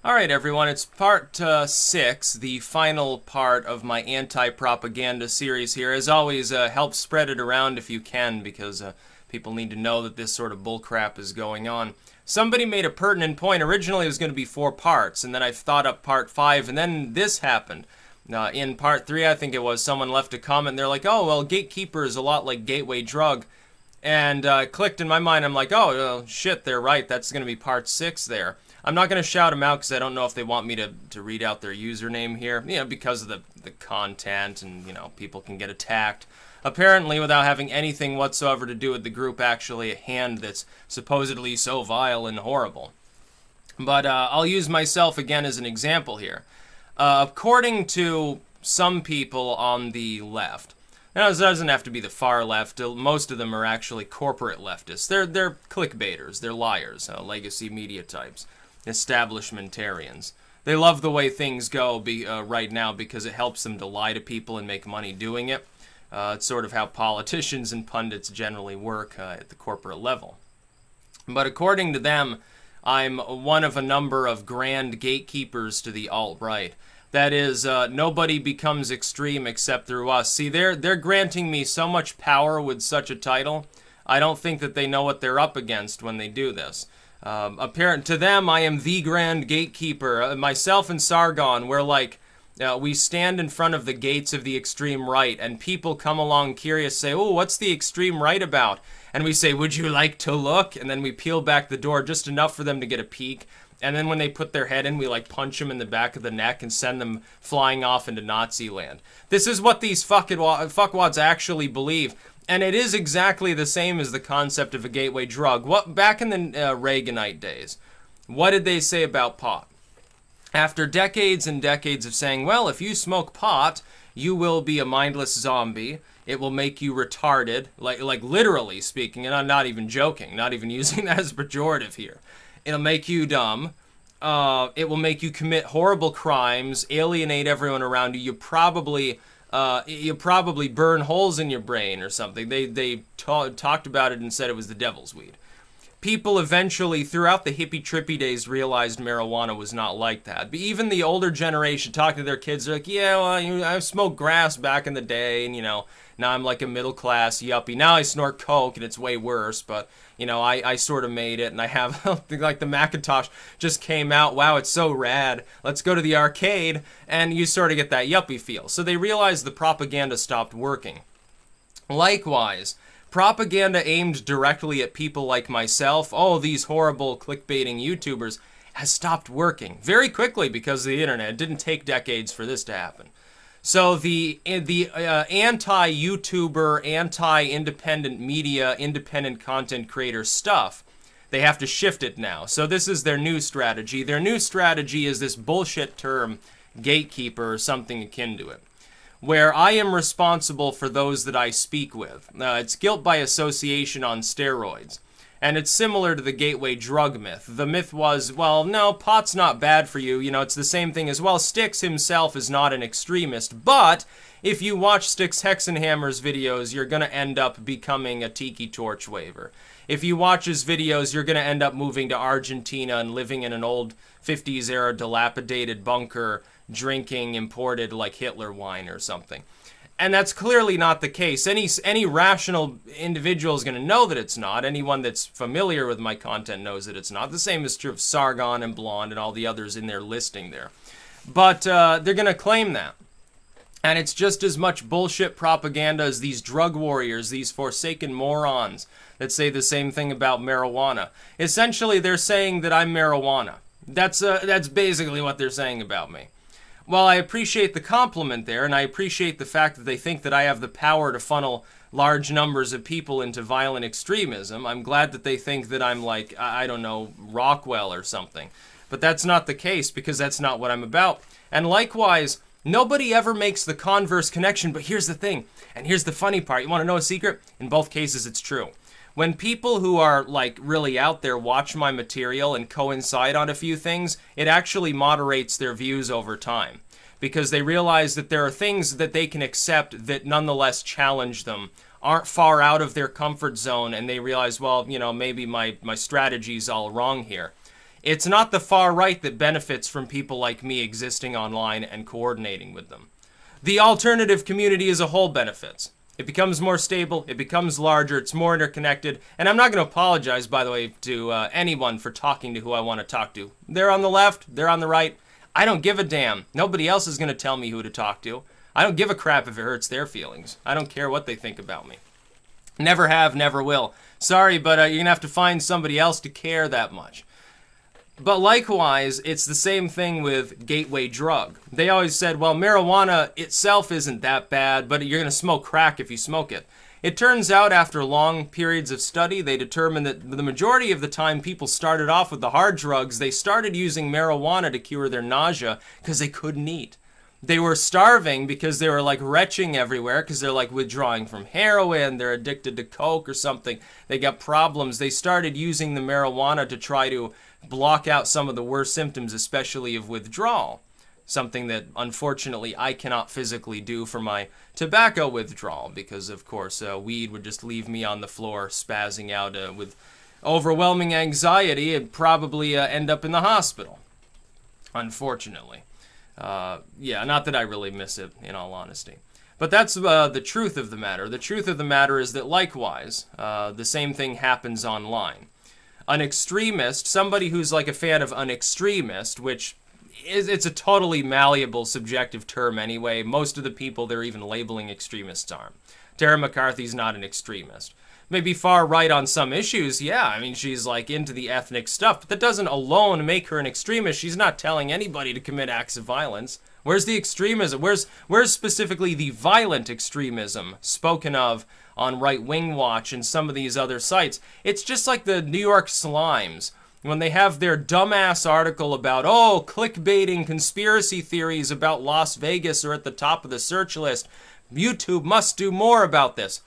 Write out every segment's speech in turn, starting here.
Alright everyone, it's part 6, the final part of my anti-propaganda series here. As always, help spread it around if you can, because people need to know that this sort of bullcrap is going on. Somebody made a pertinent point. Originally it was going to be 4 parts, and then I thought up part 5, and then this happened. In part 3, I think it was, someone left a comment, and they're like, oh, well, Gatekeeper is a lot like Gateway Drug. And it clicked in my mind, I'm like, oh, shit, they're right, that's going to be part 6 there. I'm not going to shout them out because I don't know if they want me to read out their username here, because of the content and, people can get attacked. Apparently, without having anything whatsoever to do with the group, actually a hand that's supposedly so vile and horrible. But I'll use myself again as an example here. According to some people on the left, now it doesn't have to be the far left, most of them are actually corporate leftists. They're clickbaiters, they're liars, legacy media types. Establishmentarians. They love the way things go right now because it helps them to lie to people and make money doing it. It's sort of how politicians and pundits generally work at the corporate level. But according to them, I'm one of a number of grand gatekeepers to the alt-right. That is, nobody becomes extreme except through us. See, they're granting me so much power with such a title, I don't think that they know what they're up against when they do this. Apparent to them, I am the grand gatekeeper. Myself and Sargon, we're like, we stand in front of the gates of the extreme right, and people come along curious, say, oh, what's the extreme right about? And we say, would you like to look? And then we peel back the door just enough for them to get a peek. And then when they put their head in, we like punch them in the back of the neck and send them flying off into Nazi land. This is what these fuckwads actually believe. And it is exactly the same as the concept of a gateway drug. Back in the Reaganite days, what did they say about pot? After decades and decades of saying, well, if you smoke pot, you will be a mindless zombie. It will make you retarded, like literally speaking, and I'm not even joking, not even using that as pejorative here. It'll make you dumb. It will make you commit horrible crimes, alienate everyone around you. You probably burn holes in your brain or something. They talked about it and said it was the devil's weed. People eventually, throughout the hippie-trippy days, realized marijuana was not like that. But even the older generation, talking to their kids, they're like, yeah, well, I smoked grass back in the day, and, now I'm like a middle-class yuppie. Now I snort coke, and it's way worse, but, I sort of made it, and I have, like, the Macintosh just came out. Wow, it's so rad. Let's go to the arcade, and you sort of get that yuppie feel. So they realized the propaganda stopped working. Likewise, propaganda aimed directly at people like myself, oh, these horrible clickbaiting YouTubers, has stopped working very quickly because of the internet. It didn't take decades for this to happen. So the anti-YouTuber, anti-independent media, independent content creator stuff, they have to shift it now. So this is their new strategy. Their new strategy is this bullshit term, gatekeeper, or something akin to it, where I am responsible for those that I speak with. It's guilt by association on steroids. And it's similar to the gateway drug myth. The myth was, well, no, pot's not bad for you. It's the same thing as, well, Styx himself is not an extremist. But if you watch Styx Hexenhammer's videos, you're going to end up becoming a tiki torch waver. If you watch his videos, you're going to end up moving to Argentina and living in an old 50s era dilapidated bunker, drinking imported like Hitler wine or something. And that's clearly not the case. Any rational individual is going to know that it's not. Anyone that's familiar with my content knows that it's not. The same is true of Sargon and Blonde and all the others in their listing there. But they're going to claim that. And it's just as much bullshit propaganda as these drug warriors, these forsaken morons that say the same thing about marijuana. Essentially, they're saying that I'm marijuana. That's basically what they're saying about me. Well, I appreciate the compliment there, and I appreciate the fact that they think that I have the power to funnel large numbers of people into violent extremism. I'm glad that they think that I'm like, I don't know, Rockwell or something. But that's not the case, because that's not what I'm about. And likewise, nobody ever makes the converse connection, but here's the thing, and here's the funny part. You want to know a secret? In both cases, it's true. When people who are, like, really out there watch my material and coincide on a few things, it actually moderates their views over time. Because they realize that there are things that they can accept that nonetheless challenge them, aren't far out of their comfort zone, and they realize, well, maybe my strategy's all wrong here. It's not the far right that benefits from people like me existing online and coordinating with them. The alternative community as a whole benefits. It becomes more stable, it becomes larger, it's more interconnected, and I'm not going to apologize, by the way, to anyone for talking to who I want to talk to. They're on the left, they're on the right. I don't give a damn. Nobody else is going to tell me who to talk to. I don't give a crap if it hurts their feelings. I don't care what they think about me. Never have, never will. Sorry, but you're going to have to find somebody else to care that much. But likewise, it's the same thing with gateway drug. They always said, well, marijuana itself isn't that bad, but you're going to smoke crack if you smoke it. It turns out after long periods of study, they determined that the majority of the time people started off with the hard drugs, they started using marijuana to cure their nausea because they couldn't eat. They were starving because they were like retching everywhere because they're like withdrawing from heroin, they're addicted to coke or something. They got problems. They started using the marijuana to try to block out some of the worst symptoms, especially of withdrawal. Something that, unfortunately, I cannot physically do for my tobacco withdrawal because, of course, weed would just leave me on the floor spazzing out with overwhelming anxiety and probably end up in the hospital, unfortunately. Yeah, not that I really miss it, in all honesty. But that's the truth of the matter. The truth of the matter is that, likewise, the same thing happens online. An extremist, somebody who's like a fan of an extremist, which it's a totally malleable subjective term anyway. Most of the people they're even labeling extremists aren't. Tara McCarthy's not an extremist. Maybe far right on some issues, yeah, I mean, she's like into the ethnic stuff, but that doesn't alone make her an extremist. She's not telling anybody to commit acts of violence. Where's the extremism? Where's specifically the violent extremism spoken of on Right Wing Watch and some of these other sites? It's just like the New York Slimes. When they have their dumbass article about, oh, clickbaiting conspiracy theories about Las Vegas are at the top of the search list. YouTube must do more about this.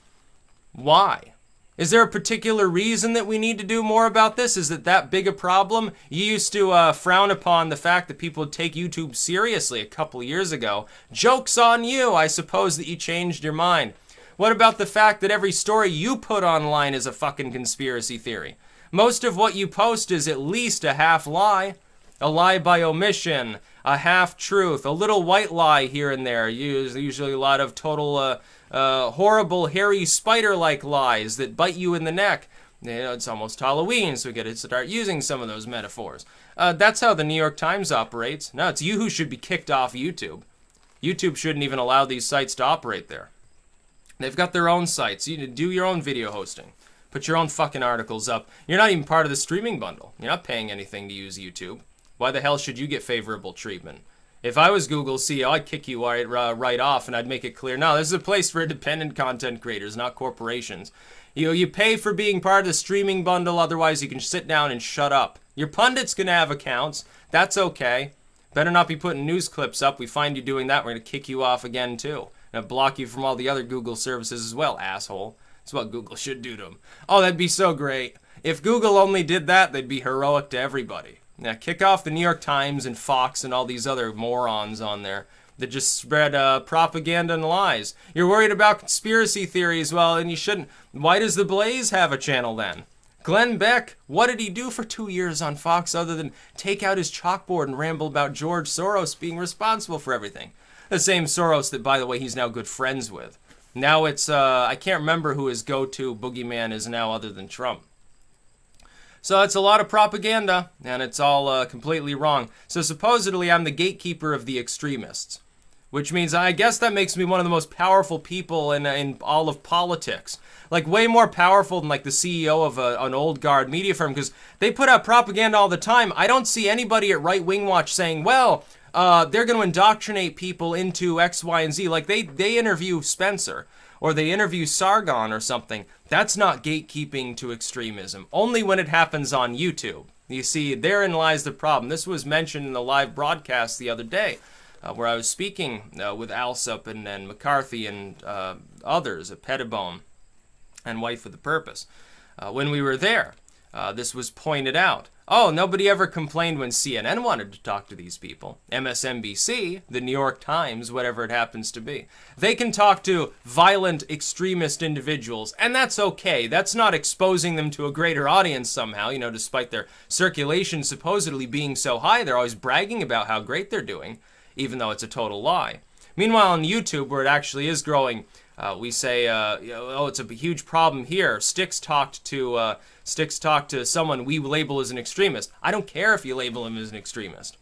Why? Is there a particular reason that we need to do more about this? Is it that big a problem? You used to frown upon the fact that people would take YouTube seriously a couple years ago. Joke's on you, I suppose that you changed your mind. What about the fact that every story you put online is a fucking conspiracy theory? Most of what you post is at least a half lie. A lie by omission, a half-truth, a little white lie here and there. Usually a lot of total horrible, hairy, spider-like lies that bite you in the neck. You know, it's almost Halloween, so we got to start using some of those metaphors. That's how the New York Times operates. No, it's you who should be kicked off YouTube. YouTube shouldn't even allow these sites to operate there. They've got their own sites. You need to do your own video hosting. Put your own fucking articles up. You're not even part of the streaming bundle. You're not paying anything to use YouTube. Why the hell should you get favorable treatment? If I was Google's CEO, I'd kick you right off, and I'd make it clear, no, this is a place for independent content creators, not corporations. You pay for being part of the streaming bundle, otherwise you can sit down and shut up. Your pundits can have accounts. That's okay. Better not be putting news clips up. We find you doing that, we're going to kick you off again, too. And block you from all the other Google services as well, asshole. That's what Google should do to them. Oh, that'd be so great. If Google only did that, they'd be heroic to everybody. Now, kick off the New York Times and Fox and all these other morons on there that just spread propaganda and lies. You're worried about conspiracy theories, well, and you shouldn't. Why does The Blaze have a channel then? Glenn Beck, what did he do for 2 years on Fox other than take out his chalkboard and ramble about George Soros being responsible for everything? The same Soros that, by the way, he's now good friends with. Now it's, I can't remember who his go-to boogeyman is now other than Trump. So it's a lot of propaganda, and it's all completely wrong. So supposedly I'm the gatekeeper of the extremists, which means I guess that makes me one of the most powerful people in all of politics. Like way more powerful than like the CEO of an old guard media firm, because they put out propaganda all the time. I don't see anybody at Right Wing Watch saying, well, they're going to indoctrinate people into X, Y, and Z. Like they interview Spencer, or they interview Sargon or something. That's not gatekeeping to extremism. Only when it happens on YouTube. You see, therein lies the problem. This was mentioned in the live broadcast the other day, where I was speaking with Alsop and McCarthy and others at Pettibone and Wife with a Purpose. When we were there, this was pointed out. Oh, nobody ever complained when CNN wanted to talk to these people. MSNBC, the New York Times, whatever it happens to be. They can talk to violent extremist individuals, and that's okay. That's not exposing them to a greater audience somehow, you know, despite their circulation supposedly being so high. They're always bragging about how great they're doing, even though it's a total lie. Meanwhile, on YouTube, where it actually is growing, we say, oh, it's a huge problem here. Sticks talked to someone we label as an extremist. I don't care if you label him as an extremist.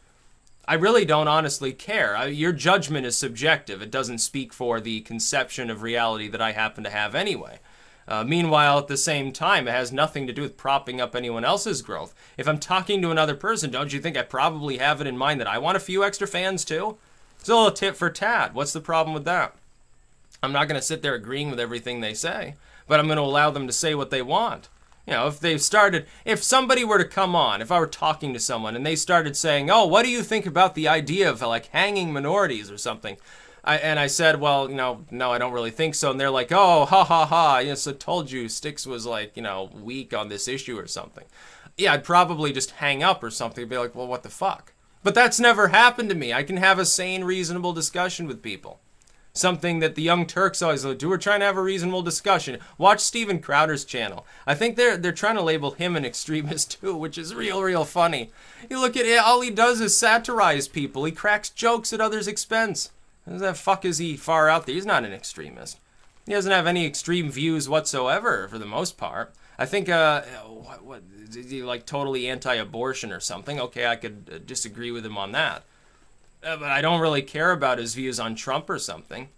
I really don't honestly care. Your judgment is subjective. It doesn't speak for the conception of reality that I happen to have anyway. Meanwhile, at the same time, it has nothing to do with propping up anyone else's growth. If I'm talking to another person, don't you think I probably have it in mind that I want a few extra fans too? It's a little tit for tat. What's the problem with that? I'm not going to sit there agreeing with everything they say, but I'm going to allow them to say what they want. You know, if somebody were to come on, if I were talking to someone and they started saying, oh, what do you think about the idea of like hanging minorities or something? And I said, well, no, I don't really think so. And they're like, oh, ha, ha, ha. Yes, I told you Sticks was like, weak on this issue or something. Yeah, I'd probably just hang up or something and be like, well, what the fuck? But that's never happened to me. I can have a sane, reasonable discussion with people. Something that the Young Turks always do. We're trying to have a reasonable discussion. Watch Steven Crowder's channel. I think they're trying to label him an extremist too, which is real funny. You look at it, all he does is satirize people. He cracks jokes at others' expense. Who the fuck is he far out there? He's not an extremist. He doesn't have any extreme views whatsoever for the most part. I think, what is he like totally anti-abortion or something? Okay, I could disagree with him on that. But I don't really care about his views on Trump or something.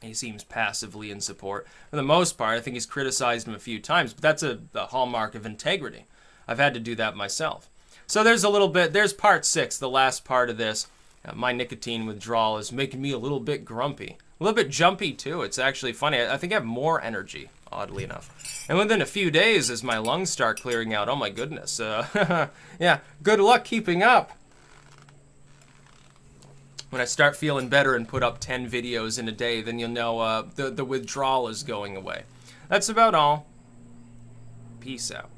He seems passively in support. For the most part, I think he's criticized him a few times, but that's a hallmark of integrity. I've had to do that myself. So there's a little bit, there's part 6, the last part of this. My nicotine withdrawal is making me a little bit grumpy. A little bit jumpy, too. It's actually funny. I think I have more energy, oddly enough. And within a few days, as my lungs start clearing out, oh my goodness. Yeah, good luck keeping up. When I start feeling better and put up 10 videos in a day, then you'll know the withdrawal is going away. That's about all. Peace out.